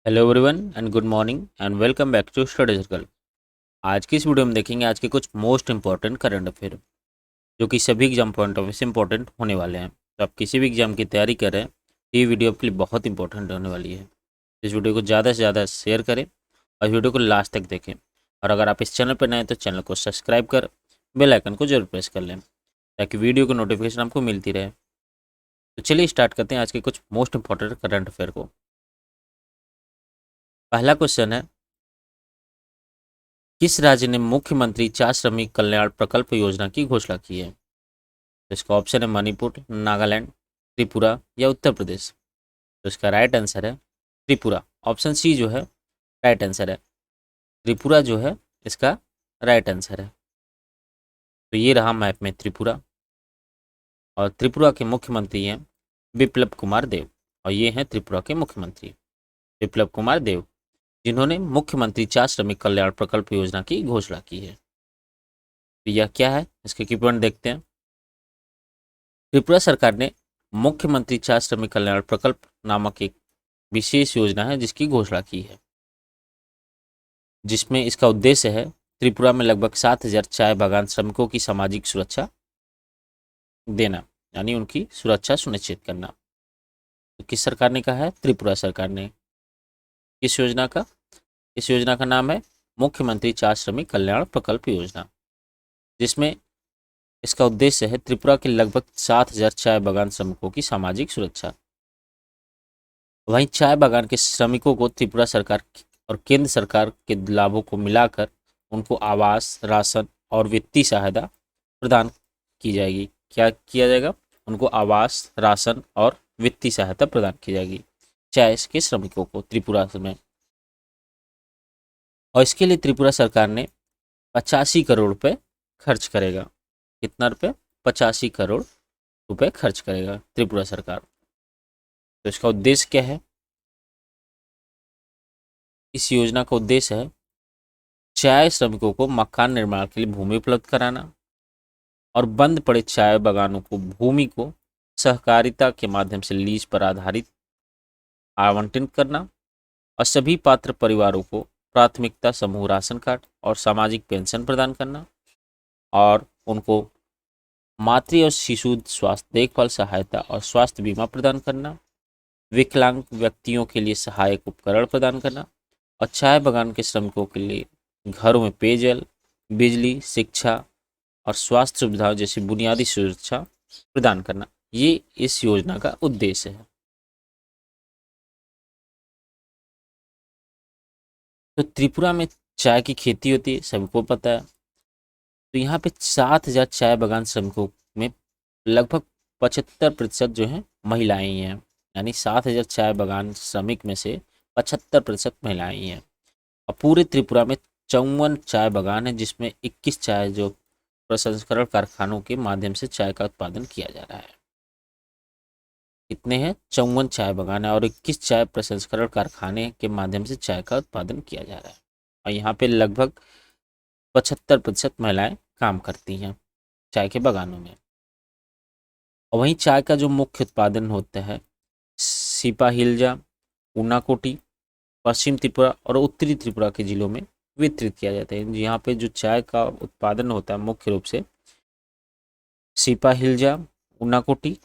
Hello everyone and good morning and welcome back to study circle. आज की इस video में देखेंगे आज के कुछ मोस्ट इंपॉर्टेंट करंट अफेयर जो कि सभी एग्जाम पॉइंट ऑफ व्यू से इंपॉर्टेंट होने वाले हैं। तो आप किसी भी एग्जाम की तैयारी कर रहे हैं तो ये वीडियो आपके लिए बहुत इंपॉर्टेंट होने वाली है। इस वीडियो को ज़्यादा से ज़्यादा शेयर करें और वीडियो को लास्ट तक देखें। और अगर आप इस चैनल पर नए हैं तो चैनल को सब्सक्राइब कर बेल आइकन को जरूर प्रेस कर लें ताकि वीडियो की नोटिफिकेशन आपको मिलती रहे। तो चलिए स्टार्ट करते हैं आज के कुछ मोस्ट इंपॉर्टेंट करंट अफेयर को। पहला क्वेश्चन है, किस राज्य ने मुख्यमंत्री 4 श्रमिक कल्याण प्रकल्प योजना की घोषणा की है? तो इसका ऑप्शन है मणिपुर, नागालैंड, त्रिपुरा या उत्तर प्रदेश। तो इसका राइट आंसर है त्रिपुरा। ऑप्शन सी जो है राइट आंसर है। त्रिपुरा जो है इसका राइट आंसर है। तो ये रहा मैप में त्रिपुरा और त्रिपुरा के मुख्यमंत्री हैं बिप्लब कुमार देव। और ये हैं त्रिपुरा के मुख्यमंत्री बिप्लब कुमार देव, जिन्होंने मुख्यमंत्री 4 श्रमिक कल्याण प्रकल्प योजना की घोषणा की है। तो यह क्या है, इसके की पॉइंट देखते हैं। त्रिपुरा सरकार ने मुख्यमंत्री 4 श्रमिक कल्याण प्रकल्प नामक एक विशेष योजना है जिसकी घोषणा की है, जिसमें इसका उद्देश्य है त्रिपुरा में लगभग 7,000 चाय बागान श्रमिकों की सामाजिक सुरक्षा देना, यानी उनकी सुरक्षा सुनिश्चित करना। तो किस सरकार ने कहा है? त्रिपुरा सरकार ने। किस योजना का? इस योजना का नाम है मुख्यमंत्री 4 श्रमिक कल्याण प्रकल्प योजना, जिसमें इसका उद्देश्य है त्रिपुरा के लगभग 7,000 चाय बागान श्रमिकों की सामाजिक सुरक्षा। वहीं चाय बागान के श्रमिकों को त्रिपुरा सरकार और केंद्र सरकार के लाभों को मिलाकर उनको आवास, राशन और वित्तीय सहायता प्रदान की जाएगी। क्या किया जाएगा? उनको आवास, राशन और वित्तीय सहायता प्रदान की जाएगी चाय के श्रमिकों को त्रिपुरा में। और इसके लिए त्रिपुरा सरकार ने 85 करोड़ रुपए खर्च करेगा। कितना रुपए? 85 करोड़ रुपए खर्च करेगा त्रिपुरा सरकार। तो इसका उद्देश्य क्या है? इस योजना का उद्देश्य है चाय श्रमिकों को मकान निर्माण के लिए भूमि उपलब्ध कराना और बंद पड़े चाय बागानों को भूमि को सहकारिता के माध्यम से लीज पर आधारित आवंटित करना और सभी पात्र परिवारों को प्राथमिकता समूह राशन कार्ड और सामाजिक पेंशन प्रदान करना और उनको मातृ और शिशु स्वास्थ्य देखभाल सहायता और स्वास्थ्य बीमा प्रदान करना, विकलांग व्यक्तियों के लिए सहायक उपकरण प्रदान करना और चाय बागान के श्रमिकों के लिए घरों में पेयजल, बिजली, शिक्षा और स्वास्थ्य सुविधाओं जैसी बुनियादी सुरक्षा प्रदान करना। ये इस योजना का उद्देश्य है। तो त्रिपुरा में चाय की खेती होती है, सबको पता है। तो यहाँ पे 7,000 चाय बागान श्रमिकों में लगभग 75% जो है महिलाएं ही हैं, यानी 7,000 चाय बागान श्रमिक में से 75% महिलाएं ही हैं। और पूरे त्रिपुरा में 54 चाय बागान है, जिसमें 21 चाय जो प्रसंस्करण कारखानों के माध्यम से चाय का उत्पादन किया जा रहा है। कितने हैं? 54 चाय बागान है और 21 चाय प्रसंस्करण कारखाने के माध्यम से चाय का उत्पादन किया जा रहा है। और यहाँ पे लगभग 75% महिलाएं काम करती हैं चाय के बागानों में। और वहीं चाय का जो मुख्य उत्पादन होता है सिपाहिलजा, ऊनाकोटी, पश्चिम त्रिपुरा और उत्तरी त्रिपुरा के जिलों में वितरित किया जाता है। यहाँ पे जो चाय का उत्पादन होता है मुख्य रूप से सिपाहिलजा, ऊनाकोटी,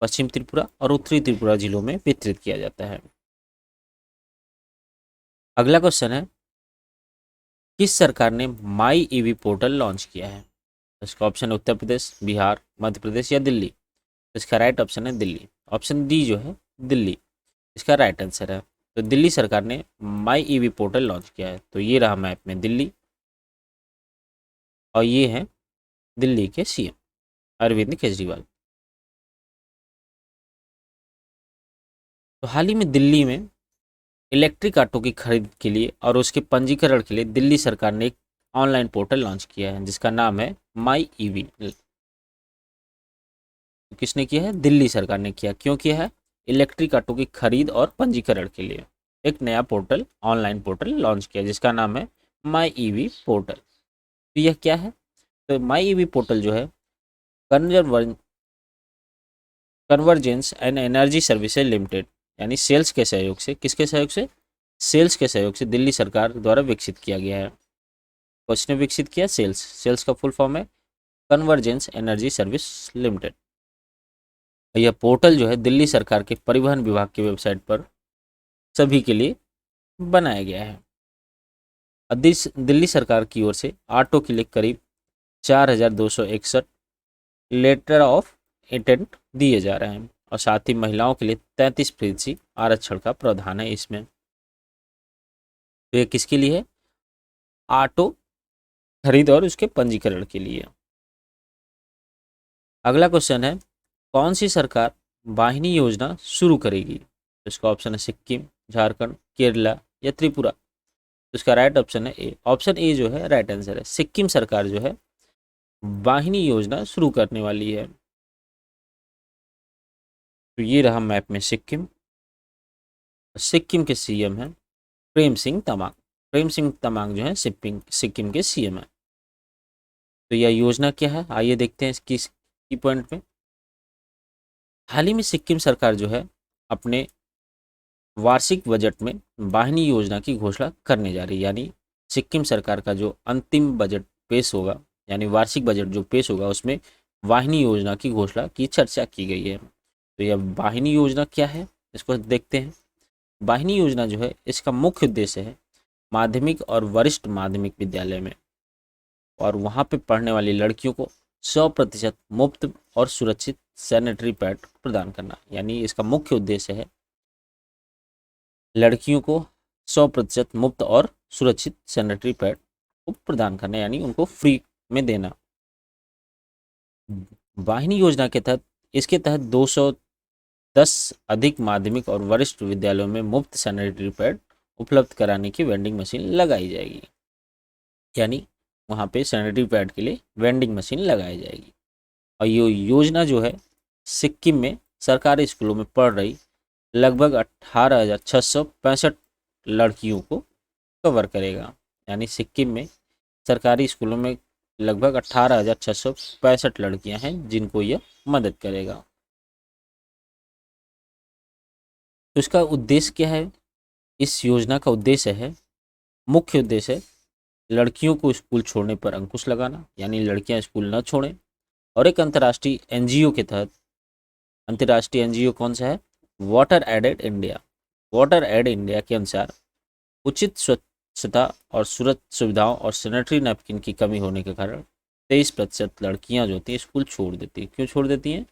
पश्चिम त्रिपुरा और उत्तरी त्रिपुरा जिलों में वितरित किया जाता है। अगला क्वेश्चन है, किस सरकार ने माई ईवी पोर्टल लॉन्च किया है? इसका ऑप्शन है उत्तर प्रदेश, बिहार, मध्य प्रदेश या दिल्ली। इसका राइट ऑप्शन है दिल्ली। ऑप्शन डी जो है दिल्ली इसका राइट आंसर है। तो दिल्ली सरकार ने माई ईवी पोर्टल लॉन्च किया है। तो ये रहा मैप में दिल्ली और ये है दिल्ली के सीएम अरविंद केजरीवाल। तो हाल ही में दिल्ली में इलेक्ट्रिक ऑटो की खरीद के लिए और उसके पंजीकरण के लिए दिल्ली सरकार ने एक ऑनलाइन पोर्टल लॉन्च किया है जिसका नाम है माई ईवी। किसने किया है? दिल्ली सरकार ने किया। क्यों किया है? इलेक्ट्रिक ऑटो की खरीद और पंजीकरण के लिए एक नया पोर्टल, ऑनलाइन पोर्टल लॉन्च किया जिसका नाम है माई ईवी पोर्टल। तो यह क्या है? तो माई ईवी पोर्टल जो है convergence and energy services limited यानी सेल्स के सहयोग से, किसके सहयोग से? सेल्स के सहयोग से दिल्ली सरकार द्वारा विकसित किया गया है। किसने विकसित किया? सेल्स। सेल्स का फुल फॉर्म है कन्वर्जेंस एनर्जी सर्विस लिमिटेड। यह पोर्टल जो है दिल्ली सरकार के परिवहन विभाग की वेबसाइट पर सभी के लिए बनाया गया है। दिल्ली सरकार की ओर से ऑटो के लिए करीब 4,261 लेटर ऑफ इंटेंट दिए जा रहे हैं और साथ ही महिलाओं के लिए 33% आरक्षण का प्रावधान है इसमें। तो ये किसके लिए है? ऑटो खरीद और उसके पंजीकरण के लिए। अगला क्वेश्चन है कौन सी सरकार वाहिनी योजना शुरू करेगी? तो इसका ऑप्शन है सिक्किम, झारखंड, केरला या त्रिपुरा। तो इसका राइट ऑप्शन है ए। ऑप्शन ए जो है राइट आंसर है। सिक्किम सरकार जो है वाहिनी योजना शुरू करने वाली है। तो ये रहा मैप में सिक्किम। सिक्किम के सीएम हैं प्रेम सिंह तमांग। प्रेम सिंह तमांग जो है सिक्किम के सीएम हैं। तो यह योजना क्या है आइए देखते हैं इसकी की पॉइंट में। हाल ही में सिक्किम सरकार जो है अपने वार्षिक बजट में वाहिनी योजना की घोषणा करने जा रही है। यानी सिक्किम सरकार का जो अंतिम बजट पेश होगा, यानी वार्षिक बजट जो पेश होगा, उसमें वाहिनी योजना की घोषणा की चर्चा की गई है। तो यह वाहिनी योजना क्या है इसको देखते हैं। वाहिनी योजना जो है इसका मुख्य उद्देश्य है माध्यमिक और वरिष्ठ माध्यमिक विद्यालय में और वहाँ पे पढ़ने वाली लड़कियों को 100% मुफ्त और सुरक्षित सैनिटरी पैड प्रदान करना। यानी इसका मुख्य उद्देश्य है लड़कियों को 100% मुफ्त और सुरक्षित सैनिटरी पैड को प्रदान करना, यानी उनको फ्री में देना। वाहिनी योजना के तहत इसके तहत 210 अधिक माध्यमिक और वरिष्ठ विद्यालयों में मुफ्त सैनिटरी पैड उपलब्ध कराने की वेंडिंग मशीन लगाई जाएगी। यानी वहाँ पे सैनिटरी पैड के लिए वेंडिंग मशीन लगाई जाएगी। और ये योजना जो है सिक्किम में सरकारी स्कूलों में पढ़ रही लगभग 18,665 लड़कियों को कवर करेगा। यानी सिक्किम में सरकारी स्कूलों में लगभग 18,665 लड़कियां हैं जिनको यह मदद करेगा। तो इसका उद्देश्य क्या है? इस योजना का उद्देश्य है, मुख्य उद्देश्य है लड़कियों को स्कूल छोड़ने पर अंकुश लगाना, यानी लड़कियां स्कूल न छोड़ें। और एक अंतर्राष्ट्रीय एनजीओ के तहत, अंतर्राष्ट्रीय एनजीओ कौन सा है? Water aided India. Water aid India के अनुसार उचित स्वच्छता और सुरक्षा सुविधाओं और सैनिटरी नैपकिन की कमी होने के कारण 23% लड़कियां जो होती हैं स्कूल छोड़ देती हैं। क्यों छोड़ देती हैं?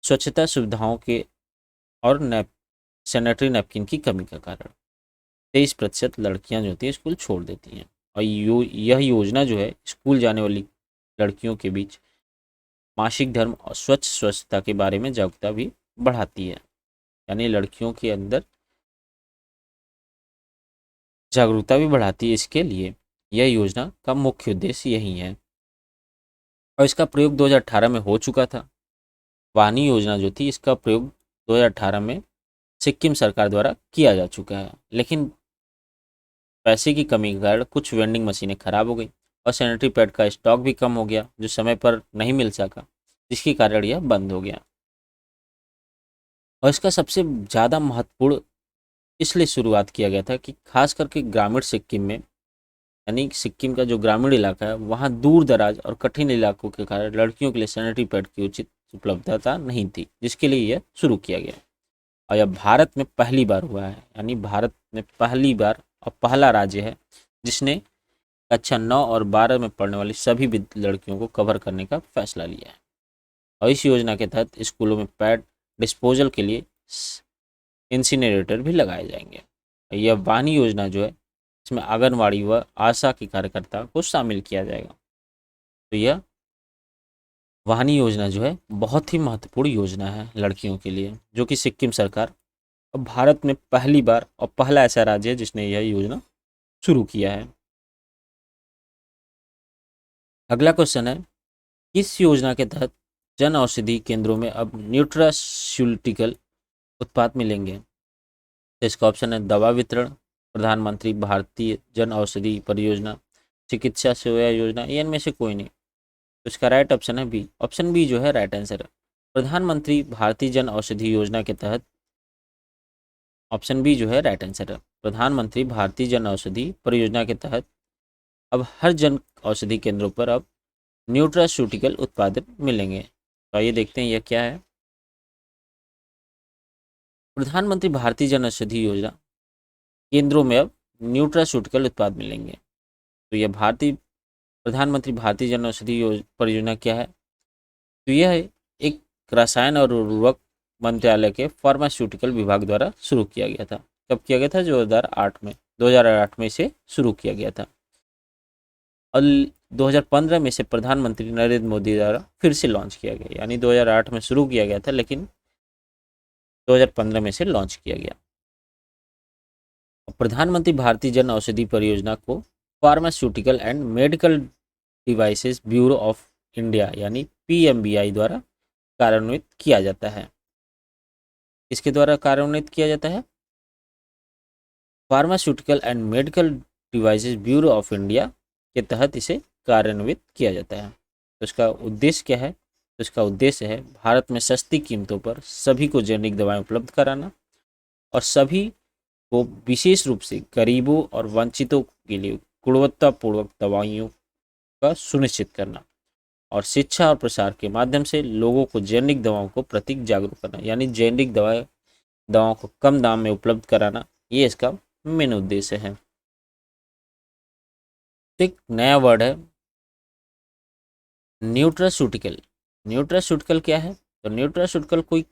स्वच्छता सुविधाओं के और सैनिटरी नैपकिन की कमी के कारण 23% लड़कियां जो होती हैं स्कूल छोड़ देती हैं। और यह योजना जो है स्कूल जाने वाली लड़कियों के बीच मासिक धर्म और स्वच्छता के बारे में जागरूकता भी बढ़ाती है। यानी लड़कियों के अंदर जागरूकता भी बढ़ाती है। इसके लिए यह योजना का मुख्य उद्देश्य यही है। और इसका प्रयोग 2018 में हो चुका था। वाहिनी योजना जो थी इसका प्रयोग 2018 में सिक्किम सरकार द्वारा किया जा चुका है, लेकिन पैसे की कमी के कारण कुछ वेंडिंग मशीनें खराब हो गई और सैनिटरी पैड का स्टॉक भी कम हो गया जो समय पर नहीं मिल सका, जिसके कारण यह बंद हो गया। और इसका सबसे ज़्यादा महत्वपूर्ण इसलिए शुरुआत किया गया था कि खास करके ग्रामीण सिक्किम में, यानी सिक्किम का जो ग्रामीण इलाका है वहाँ दूर दराज और कठिन इलाकों के कारण लड़कियों के लिए सैनिटरी पैड की उचित उपलब्धता नहीं थी, जिसके लिए यह शुरू किया गया। और यह भारत में पहली बार हुआ है, यानी भारत में पहली बार और पहला राज्य है जिसने कक्षा 9 और 12 में पढ़ने वाली सभी लड़कियों को कवर करने का फैसला लिया है। और इस योजना के तहत स्कूलों में पैड डिस्पोजल के लिए इंसिनरेटर भी लगाए जाएंगे। यह वाहिनी योजना जो है इसमें आंगनवाड़ी व आशा के कार्यकर्ता को शामिल किया जाएगा। तो यह वाहिनी योजना जो है बहुत ही महत्वपूर्ण योजना है लड़कियों के लिए, जो कि सिक्किम सरकार और भारत में पहली बार और पहला ऐसा राज्य है जिसने यह योजना शुरू किया है। अगला क्वेश्चन है किस योजना के तहत जन औषधि केंद्रों में अब न्यूट्रास्यूटिकल उत्पाद मिलेंगे? तो इसका ऑप्शन है दवा वितरण, प्रधानमंत्री भारतीय जन औषधि परियोजना, चिकित्सा सेवा योजना, या इनमें से कोई नहीं। तो इसका राइट ऑप्शन है बी। ऑप्शन बी जो है राइट आंसर है। प्रधानमंत्री भारतीय जन औषधि योजना के तहत ऑप्शन बी जो है राइट आंसर है। प्रधानमंत्री भारतीय जन औषधि परियोजना के तहत अब हर जन औषधि केंद्रों पर अब न्यूट्रास्यूटिकल उत्पादन मिलेंगे। तो आइए देखते हैं यह क्या है। प्रधानमंत्री भारतीय जन औषधि योजना केंद्रों में अब न्यूट्रास्यूटिकल उत्पाद मिलेंगे। तो यह प्रधानमंत्री भारतीय जन औषधि परियोजना क्या है? तो यह एक रसायन और उर्वरक मंत्रालय के फार्मास्यूटिकल विभाग द्वारा शुरू किया गया था। कब किया गया था? 2008 में इसे शुरू किया गया था और 2015 में इसे प्रधानमंत्री नरेंद्र मोदी द्वारा फिर से लॉन्च किया गया। यानी 2008 में शुरू किया गया था लेकिन 2015 में इसे लॉन्च किया गया। प्रधानमंत्री भारतीय जन औषधि परियोजना को pharmaceutical and medical devices bureau of India यानी पीएमबीआई द्वारा कार्यान्वित किया जाता है। इसके द्वारा कार्यान्वित किया जाता है pharmaceutical and medical devices bureau of India के तहत इसे कार्यान्वित किया जाता है। तो इसका उद्देश्य क्या है? तो इसका उद्देश्य है भारत में सस्ती कीमतों पर सभी को जेनेरिक दवाएं उपलब्ध कराना और सभी को विशेष रूप से गरीबों और वंचितों के लिए गुणवत्तापूर्वक दवाइयों का सुनिश्चित करना और शिक्षा और प्रसार के माध्यम से लोगों को जेनेरिक दवाओं को प्रति जागरूक करना। यानी जेनेरिक दवाओं को कम दाम में उपलब्ध कराना, ये इसका मेन उद्देश्य है। एक नया वर्ड है न्यूट्रास्यूटिकल। न्यूट्रास्यूटिकल क्या है? तो न्यूट्रास्यूटिकल कोई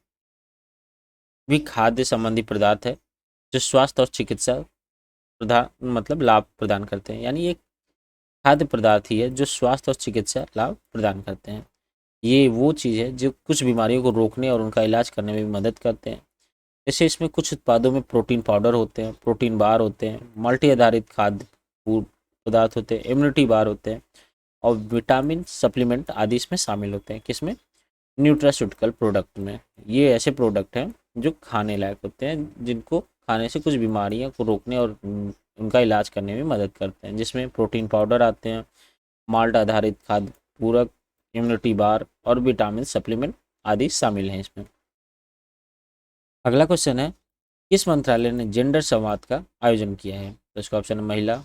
भी खाद्य संबंधी पदार्थ है जो स्वास्थ्य और चिकित्सा लाभ प्रदान करते हैं। यानी एक खाद्य पदार्थ ही है जो स्वास्थ्य और चिकित्सा लाभ प्रदान करते हैं। ये वो चीज़ है जो कुछ बीमारियों को रोकने और उनका इलाज करने में भी मदद करते हैं। जैसे इसमें कुछ उत्पादों में प्रोटीन पाउडर होते हैं, प्रोटीन बार होते हैं, मल्टी आधारित खाद्य पदार्थ होते हैं, इम्यूनिटी बार होते हैं और विटामिन सप्लीमेंट आदि इसमें शामिल होते हैं। किसमें? न्यूट्रास्यूटिकल प्रोडक्ट में। ये ऐसे प्रोडक्ट हैं जो खाने लायक होते हैं, जिनको खाने से कुछ बीमारियों को रोकने और उनका इलाज करने में मदद करते हैं, जिसमें प्रोटीन पाउडर आते हैं, माल्ट आधारित खाद्य पूरक, इम्यूनिटी बार और विटामिन सप्लीमेंट आदि शामिल हैं इसमें। अगला क्वेश्चन है किस मंत्रालय ने जेंडर संवाद का आयोजन किया है? तो इसका ऑप्शन है महिला,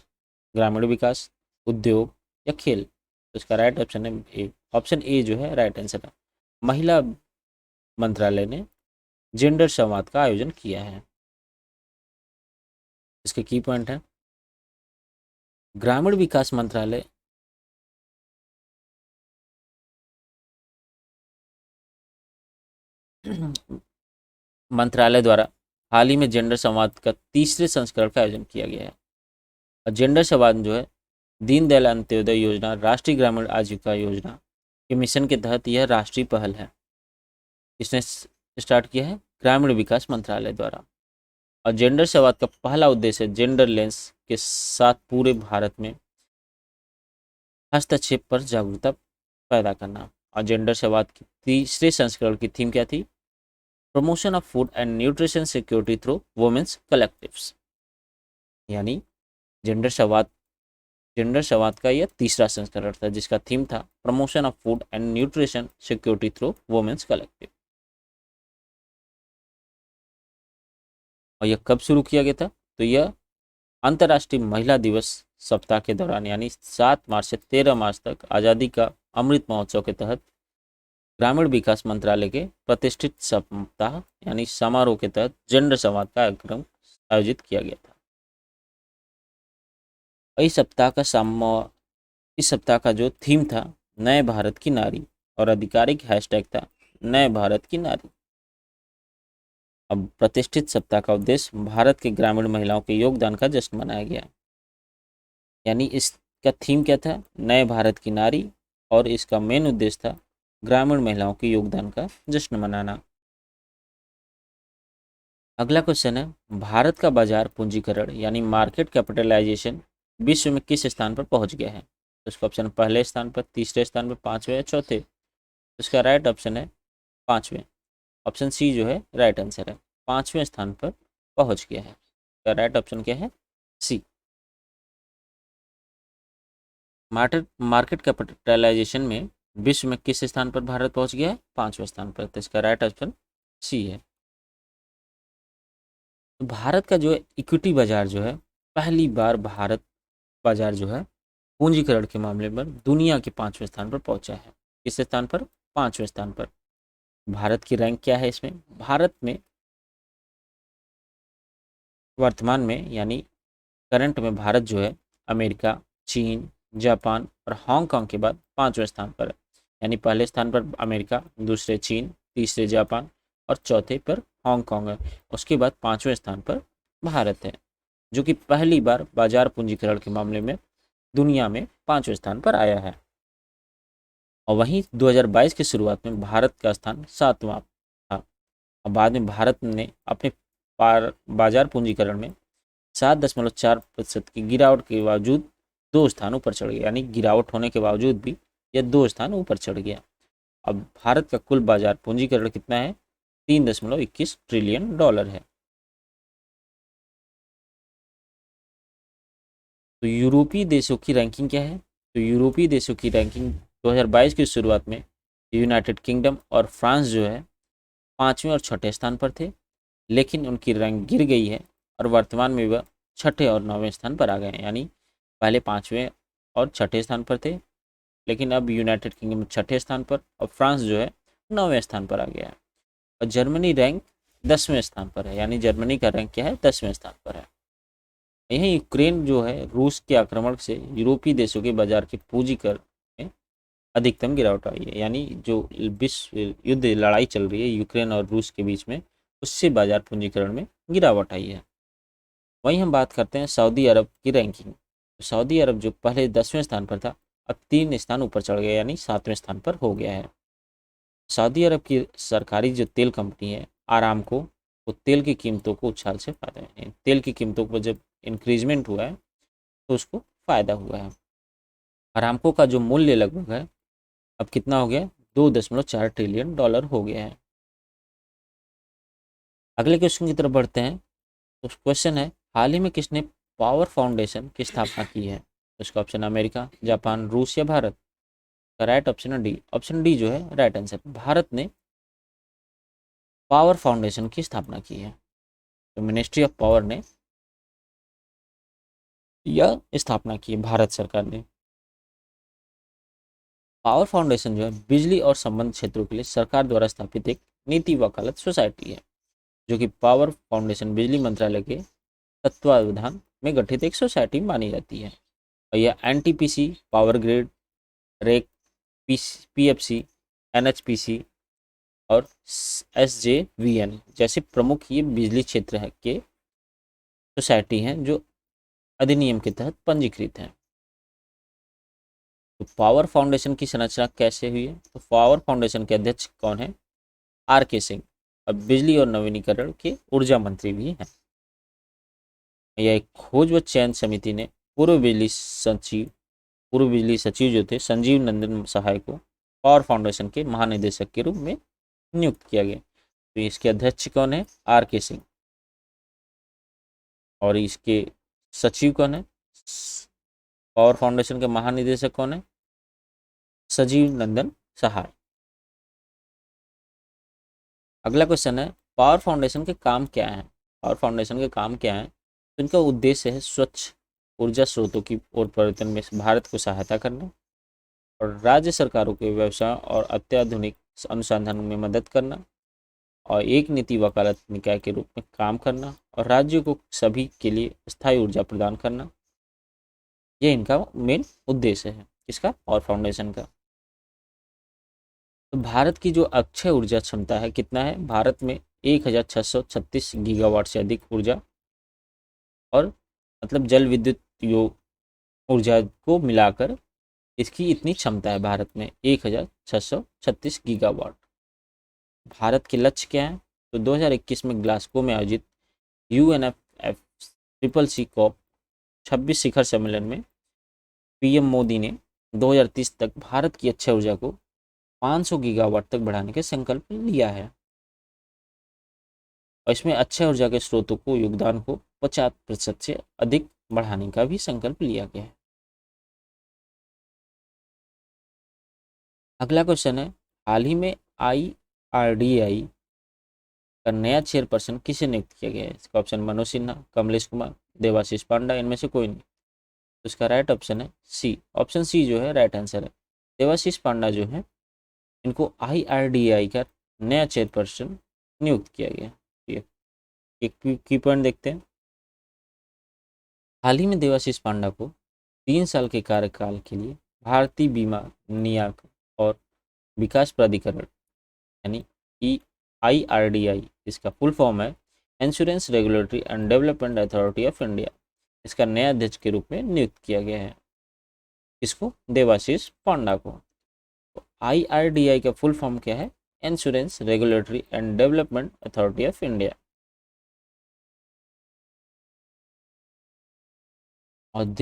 ग्रामीण विकास, उद्योग या खेल। तो इसका राइट ऑप्शन है ए। ऑप्शन ए जो है राइट आंसर है। महिला मंत्रालय ने जेंडर संवाद का आयोजन किया है। इसके की पॉइंट है ग्रामीण विकास मंत्रालय द्वारा हाल ही में जेंडर संवाद का तीसरे संस्करण का आयोजन किया गया है। और जेंडर संवाद जो है दीनदयाल अंत्योदय योजना, राष्ट्रीय ग्रामीण आजीविका योजना के मिशन के तहत यह राष्ट्रीय पहल है। इसने स्टार्ट किया है ग्रामीण विकास मंत्रालय द्वारा। और जेंडर संवाद का पहला उद्देश्य जेंडर लेंस के साथ पूरे भारत में हस्तक्षेप पर जागरूकता पैदा करना। और जेंडर संवाद की तीसरे संस्करण की थीम क्या थी? Promotion of food and nutrition security through women's collectives. यानी जेंडर संवाद का यह तीसरा संस्करण था जिसका थीम था promotion of food and nutrition security through women's collective. और यह कब शुरू किया गया था? तो यह अंतर्राष्ट्रीय महिला दिवस सप्ताह के दौरान यानी 7 मार्च से 13 मार्च तक आज़ादी का अमृत महोत्सव के तहत ग्रामीण विकास मंत्रालय के प्रतिष्ठित सप्ताह यानी समारोह के तहत जेंडर संवाद का कार्यक्रम आयोजित किया गया था। इस सप्ताह का जो थीम था नए भारत की नारी और आधिकारिक हैशटैग था नए भारत की नारी। अब प्रतिष्ठित सप्ताह का उद्देश्य भारत के ग्रामीण महिलाओं के योगदान का जश्न मनाया गया। यानी इसका थीम क्या था? नए भारत की नारी और इसका मेन उद्देश्य था ग्रामीण महिलाओं के योगदान का जश्न मनाना। अगला क्वेश्चन है भारत का बाजार पूंजीकरण यानी मार्केट कैपिटलाइजेशन विश्व में किस स्थान पर पहुंच गया है? तो इसका ऑप्शन पहले स्थान पर, तीसरे स्थान पर, पांचवें या चौथे। तो इसका राइट ऑप्शन है पांचवें। ऑप्शन सी जो है राइट आंसर है, पांचवें स्थान पर पहुंच गया है। इसका राइट ऑप्शन क्या है? सी। मार्केट कैपिटलाइजेशन में विश्व में किस स्थान पर भारत पहुंच गया है? पांचवें स्थान पर। तो इसका राइट ऑप्शन सी है। तो भारत का जो है इक्विटी बाजार जो है, पहली बार भारत बाजार जो है पूंजीकरण के मामले में दुनिया के 5वें स्थान पर पहुंचा है। किस स्थान पर? 5वें स्थान पर। भारत की रैंक क्या है इसमें? भारत में वर्तमान में यानी करंट में भारत जो है अमेरिका, चीन, जापान और हांगकांग के बाद 5वें स्थान पर है। यानी पहले स्थान पर अमेरिका, दूसरे चीन, तीसरे जापान और चौथे पर हांगकांग है। उसके बाद 5वें स्थान पर भारत है, जो कि पहली बार बाजार पूंजीकरण के मामले में दुनिया में 5वें स्थान पर आया है। और वहीं 2022 की शुरुआत में भारत का स्थान 7वां था और बाद में भारत ने अपने बाजार पूंजीकरण में 7.4% की गिरावट के बावजूद 2 स्थान ऊपर चढ़ गया। यानी गिरावट होने के बावजूद भी यह 2 स्थान ऊपर चढ़ गया। अब भारत का कुल बाजार पूंजीकरण कितना है? 3.21 ट्रिलियन डॉलर है। तो यूरोपीय देशों की रैंकिंग क्या है? तो यूरोपीय देशों की रैंकिंग 2022 की शुरुआत में यूनाइटेड किंगडम और फ्रांस जो है 5वें और 6ठे स्थान पर थे, लेकिन उनकी रैंक गिर गई है और वर्तमान में वह 6ठे और 9वें स्थान पर आ गए हैं। यानी पहले 5वें और 6ठे स्थान पर थे, लेकिन अब यूनाइटेड किंगडम 6ठे स्थान पर और फ्रांस जो है 9वें स्थान पर आ गया है। और जर्मनी रैंक 10वें स्थान पर है। यानी जर्मनी का रैंक क्या है? 10वें स्थान पर है। यही यूक्रेन जो है रूस के आक्रमण से यूरोपीय देशों के बाजार के पूंजीकरण में अधिकतम गिरावट आई है। यानी जो विश्व युद्ध लड़ाई चल रही है यूक्रेन और रूस के बीच में, उससे बाजार पूंजीकरण में गिरावट आई है। वहीं हम बात करते हैं सऊदी अरब की रैंकिंग। तो सऊदी अरब जो पहले 10वें स्थान पर था, अब 3 स्थान ऊपर चढ़ गया, यानी 7वें स्थान पर हो गया है। सऊदी अरब की सरकारी जो तेल कंपनी है आरामको, वो तेल की कीमतों को उछाल से फायदा है। तेल की कीमतों को जब इंक्रीजमेंट हुआ है तो उसको फ़ायदा हुआ है। अरामको का जो मूल्य लगभग है अब कितना हो गया? 2.4 ट्रिलियन डॉलर हो गया है। अगले क्वेश्चन की तरफ बढ़ते हैं। तो क्वेश्चन है, हाल ही में किसने पावर फाउंडेशन की स्थापना की है? तो इसका ऑप्शन अमेरिका, जापान, रूस या भारत। का राइट ऑप्शन है डी। ऑप्शन डी जो है राइट आंसर। भारत ने पावर फाउंडेशन की स्थापना की है। तो मिनिस्ट्री ऑफ पावर ने यह स्थापना की है, भारत सरकार ने। पावर फाउंडेशन जो है बिजली और संबंध क्षेत्रों के लिए सरकार द्वारा स्थापित एक नीति वकालत सोसाइटी है, जो कि पावर फाउंडेशन बिजली मंत्रालय के तत्वावधान में गठित एक सोसाइटी मानी जाती है। और यह NTPC, power grid, REC, PFC, NHPC और एसजेवीएन जैसे प्रमुख ये बिजली क्षेत्र है के सोसाइटी हैं जो अधिनियम के तहत पंजीकृत हैं। तो पावर फाउंडेशन की संरचना कैसे हुई है? तो पावर फाउंडेशन के अध्यक्ष कौन है? आर के सिंह, और बिजली और नवीनीकरण के ऊर्जा मंत्री भी हैं। यह एक खोज व चयन समिति ने पूर्व बिजली सचिव जो थे संजीव नंदन सहाय को पावर फाउंडेशन के महानिदेशक के रूप में नियुक्त किया गया। तो इसके अध्यक्ष कौन है? आर के सिंह। और इसके सचिव कौन है? पावर फाउंडेशन के महानिदेशक कौन है? संजीव नंदन सहाय। अगला क्वेश्चन है, पावर फाउंडेशन के काम क्या हैं? पावर फाउंडेशन के काम क्या हैं? तो इनका उद्देश्य है स्वच्छ ऊर्जा स्रोतों की ओर परिवर्तन में भारत को सहायता करना और राज्य सरकारों के व्यवसाय और अत्याधुनिक अनुसंधान में मदद करना और एक नीति वकालत निकाय के रूप में काम करना और राज्यों को सभी के लिए स्थायी ऊर्जा प्रदान करना। ये इनका मेन उद्देश्य है, इसका पावर फाउंडेशन का। तो भारत की जो अक्षय ऊर्जा क्षमता है कितना है? भारत में 1636 गीगावाट से अधिक ऊर्जा और मतलब जल विद्युत योग ऊर्जा को मिलाकर इसकी इतनी क्षमता है भारत में 1636 गीगावाट। भारत के लक्ष्य क्या है? तो 2021 में ग्लासगो में आयोजित यूएनएफएफ ट्रिपल सी कॉप 26 शिखर सम्मेलन में पीएम मोदी ने 2030 तक भारत की अक्षय ऊर्जा को 500 गीगावाट तक बढ़ाने का संकल्प लिया है। और इसमें अक्षय ऊर्जा के स्रोतों को योगदान को 50% से अधिक बढ़ाने का भी संकल्प लिया गया है। अगला क्वेश्चन है, हाल ही में आईआरडीआई का नया चेयरपर्सन किसे नियुक्त किया गया है? इसका ऑप्शन मनोज सिन्हा, कमलेश कुमार, देवाशीष पांडा, इनमें से कोई नहीं। तो इसका राइट ऑप्शन है सी, ऑप्शन सी जो है राइट आंसर है। देवाशीष पांडा जो है इनको IRDAI का नया चेयरपर्सन नियुक्त किया गया। एक की पॉइंट देखते हैं। हाल ही में देवाशीष पांडा को 3 साल के कार्यकाल के लिए भारतीय बीमा नियामक और विकास प्राधिकरण यानी IRDAI, इसका फुल फॉर्म है insurance regulatory and development authority of India, इसका नया अध्यक्ष के रूप में नियुक्त किया गया है। इसको देवाशीष पांडा को। तो IRDAI का फुल फॉर्म क्या है? Insurance regulatory and development authority of India. और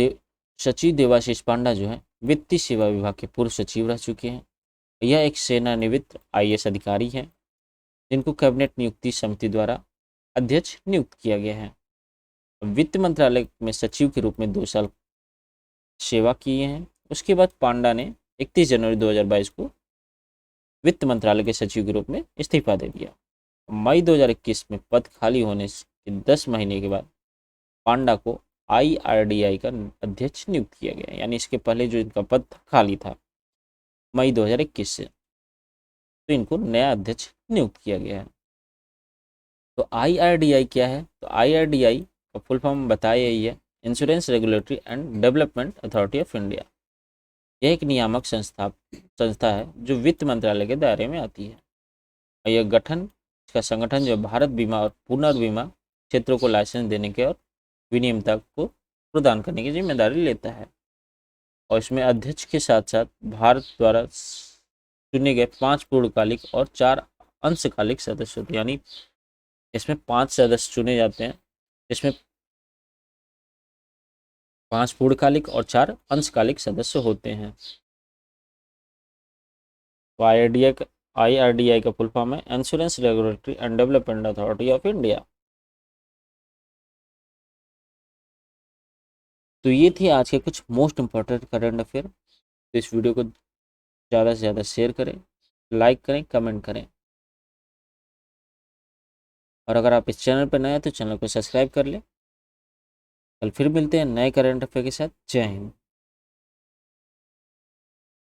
सचिव देवाशीष पांडा जो है वित्तीय सेवा विभाग के पूर्व सचिव रह चुके हैं। यह एक सेवानिवृत्त IAS अधिकारी हैं जिनको कैबिनेट नियुक्ति समिति द्वारा अध्यक्ष नियुक्त किया गया है। वित्त मंत्रालय में सचिव के रूप में 2 साल सेवा किए हैं। उसके बाद पांडा ने 31 जनवरी 2022 को वित्त मंत्रालय के सचिव के रूप में इस्तीफा दे दिया। मई 2021 में पद खाली होने के 10 महीने के बाद पांडा को IRDAI का अध्यक्ष नियुक्त किया गया, यानी इसके पहले जो इनका पद खाली था मई 2021 से, तो इनको नया अध्यक्ष नियुक्त किया गया है। तो IRDAI क्या है? तो IRDAI का फुल फॉर्म बताया यही है, insurance regulatory and development authority of India. यह एक नियामक संस्था है जो वित्त मंत्रालय के दायरे में आती है। और यह इसका संगठन जो भारत बीमा और पुनर्बीमा क्षेत्रों को लाइसेंस देने के और विनियमितता को प्रदान करने की जिम्मेदारी लेता है। और इसमें अध्यक्ष के साथ साथ भारत द्वारा चुने गए 5 पूर्णकालिक और 4 अंशकालिक सदस्य होते हैं, यानी इसमें 5 सदस्य चुने जाते हैं, इसमें 5 पूर्णकालिक और 4 अंशकालिक सदस्य होते हैं। तो IRDAI का फुल फॉर्म है insurance regulatory and development authority of India. तो ये थी आज के कुछ मोस्ट इंपॉर्टेंट करंट अफेयर। तो इस वीडियो को ज़्यादा से ज़्यादा शेयर करें, लाइक करें, कमेंट करें। और अगर आप इस चैनल पर नए हैं तो चैनल को सब्सक्राइब कर लें। कल फिर मिलते हैं नए करंट अफेयर के साथ। जय हिंद।